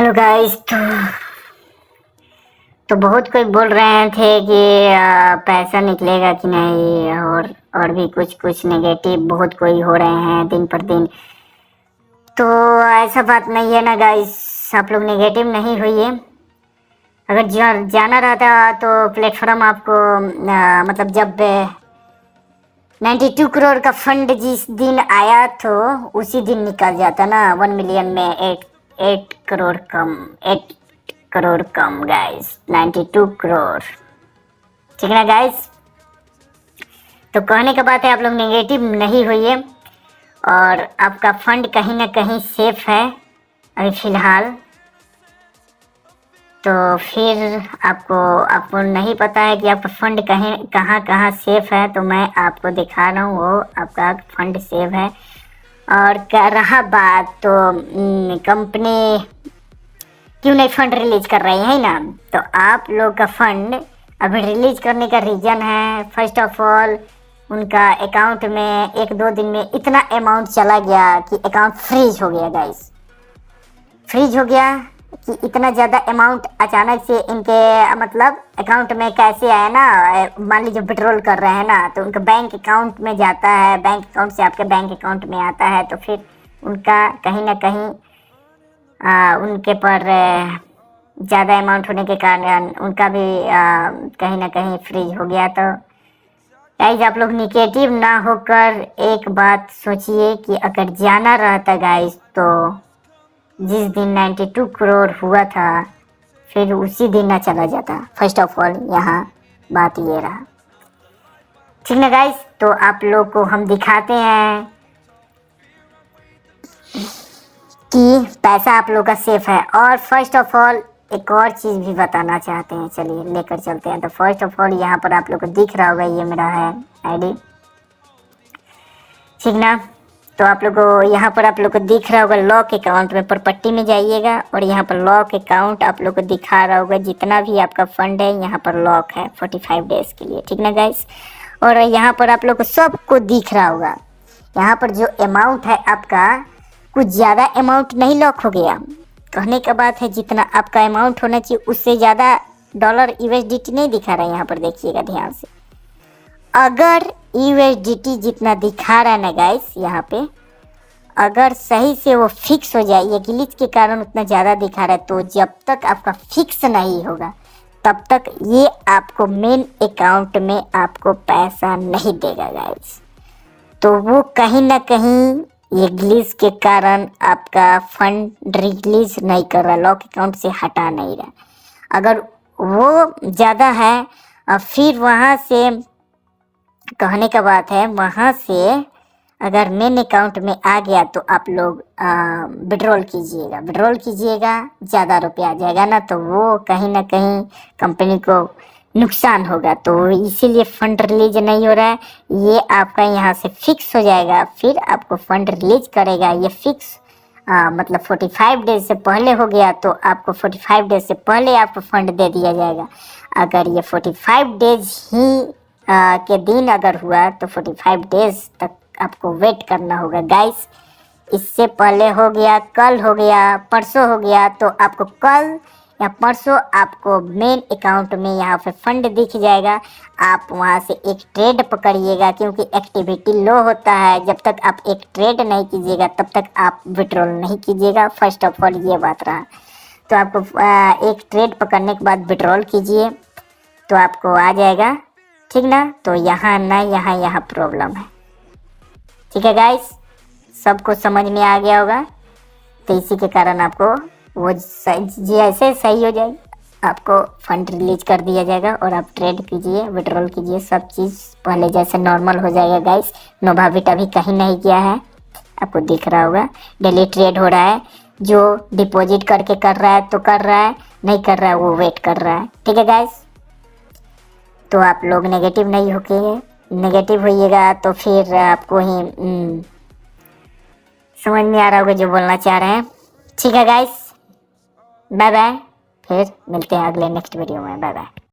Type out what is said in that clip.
Hello guys. तो बहुत कोई बोल रहे थे कि पैसा निकलेगा कि नहीं, और भी कुछ कुछ नेगेटिव बहुत कोई हो रहे हैं दिन पर दिन। तो ऐसा बात नहीं है ना गाइस, आप लोग नेगेटिव नहीं होइए। अगर जाना रहता तो प्लेटफॉर्म आपको मतलब जब 92 करोड़ का फंड जिस दिन आया तो उसी दिन निकल जाता ना। 1 मिलियन में 8 करोड़ कम, 8 करोड़ कम गाइस, 92 करोड़। ठीक है ना गाइस। तो कहने का बात है, आप लोग नेगेटिव नहीं होइए और आपका फंड कहीं ना कहीं सेफ है अभी फिलहाल। तो फिर आपको नहीं पता है कि आपका फंड कहीं कहाँ सेफ है, तो मैं आपको दिखा रहा हूँ वो आपका फंड सेफ है। और क्या रहा बात, तो कंपनी क्यों नहीं फंड रिलीज कर रही है ना, तो आप लोग का फंड अभी रिलीज करने का रीज़न है, फर्स्ट ऑफ ऑल उनका अकाउंट में 1-2 दिन में इतना अमाउंट चला गया कि अकाउंट फ्रीज हो गया गाइस। फ्रीज हो गया कि इतना ज़्यादा अमाउंट अचानक से इनके मतलब अकाउंट में कैसे आया ना। मान लीजिए विड्रॉल कर रहे हैं ना, तो उनका बैंक अकाउंट में जाता है, बैंक अकाउंट से आपके बैंक अकाउंट में आता है, तो फिर उनका कहीं ना कहीं उनके पर ज़्यादा अमाउंट होने के कारण उनका भी कहीं ना कहीं फ्रीज हो गया। तो गाइज आप लोग निगेटिव ना होकर एक बात सोचिए कि अगर जाना रहता गाइज, तो जिस दिन 92 करोड़ हुआ था फिर उसी दिन ना चला जाता। फर्स्ट ऑफ ऑल यहाँ बात ये रहा। ठीक ना गाइज। तो आप लोग को हम दिखाते हैं कि पैसा आप लोग का सेफ है। और फर्स्ट ऑफ ऑल एक और चीज़ भी बताना चाहते हैं, चलिए लेकर चलते हैं। तो फर्स्ट ऑफ ऑल यहाँ पर आप लोग को दिख रहा होगा, ये मेरा है आईडी, ठीक ना। तो आप लोग को यहाँ पर आप लोग को दिख रहा होगा लॉक अकाउंट में, प्रॉपर्टी में जाइएगा और यहाँ पर लॉक अकाउंट आप लोग को दिखा रहा होगा। जितना भी आपका फंड है यहाँ पर लॉक है 45 डेज के लिए, ठीक ना गाइस। और यहाँ पर आप लोग को सबको दिख रहा होगा, यहाँ पर जो अमाउंट है आपका कुछ ज़्यादा अमाउंट नहीं लॉक हो गया। कहने का बात है जितना आपका अमाउंट होना चाहिए उससे ज़्यादा डॉलर यूएसडीटी नहीं दिखा रहा है। यहाँ पर देखिएगा ध्यान से, अगर यूएसडीटी जितना दिखा रहा है ना गाइस, यहाँ पे अगर सही से वो फिक्स हो जाए, ये ग्लिच के कारण उतना ज़्यादा दिखा रहा है, तो जब तक आपका फिक्स नहीं होगा तब तक ये आपको मेन अकाउंट में आपको पैसा नहीं देगा गाइस। तो वो कहीं ना कहीं ये ग्लिच के कारण आपका फंड रिलीज नहीं कर रहा, लॉक अकाउंट से हटा नहीं रहा। अगर वो ज़्यादा है और फिर वहाँ से कहने का बात है, वहाँ से अगर मेन अकाउंट में आ गया तो आप लोग विड्रॉल कीजिएगा, ज़्यादा रुपया आ जाएगा ना, तो वो कहीं ना कहीं कंपनी को नुकसान होगा। तो इसीलिए फंड रिलीज नहीं हो रहा है। ये आपका यहाँ से फिक्स हो जाएगा, फिर आपको फंड रिलीज करेगा। ये फिक्स मतलब 45 डेज से पहले हो गया तो आपको 45 डेज से पहले आपको फंड दे दिया जाएगा। अगर ये 45 डेज ही के दिन अगर हुआ तो 45 डेज तक आपको वेट करना होगा गाइस। इससे पहले हो गया, कल हो गया, परसों हो गया, तो आपको कल या परसों आपको मेन अकाउंट में यहाँ पे फंड दिख जाएगा। आप वहाँ से एक ट्रेड पकड़िएगा, क्योंकि एक्टिविटी लो होता है। जब तक आप एक ट्रेड नहीं कीजिएगा तब तक आप विड्रॉल नहीं कीजिएगा। फर्स्ट ऑफ ऑल ये बात रहा। तो आपको एक ट्रेड पकड़ने के बाद विड्रॉल कीजिए तो आपको आ जाएगा, ठीक ना। तो यहाँ ना यहाँ प्रॉब्लम है, ठीक है गाइस। सबको समझ में आ गया होगा। तो इसी के कारण आपको वो जैसे सही हो जाए आपको फंड रिलीज कर दिया जाएगा और आप ट्रेड कीजिए, विड्रॉल कीजिए, सब चीज़ पहले जैसे नॉर्मल हो जाएगा गाइस। नोवाबिट अभी कहीं नहीं किया है, आपको दिख रहा होगा डेली ट्रेड हो रहा है। जो डिपॉजिट करके कर रहा है तो कर रहा है, नहीं कर रहा है वो वेट कर रहा है, ठीक है गाइस। तो आप लोग नेगेटिव नहीं होके, नेगेटिव होइएगा तो फिर आपको ही समझ में आ रहा होगा जो बोलना चाह रहे हैं, ठीक है गाइस। बाय बाय, फिर मिलते हैं अगले नेक्स्ट वीडियो में। Bye bye.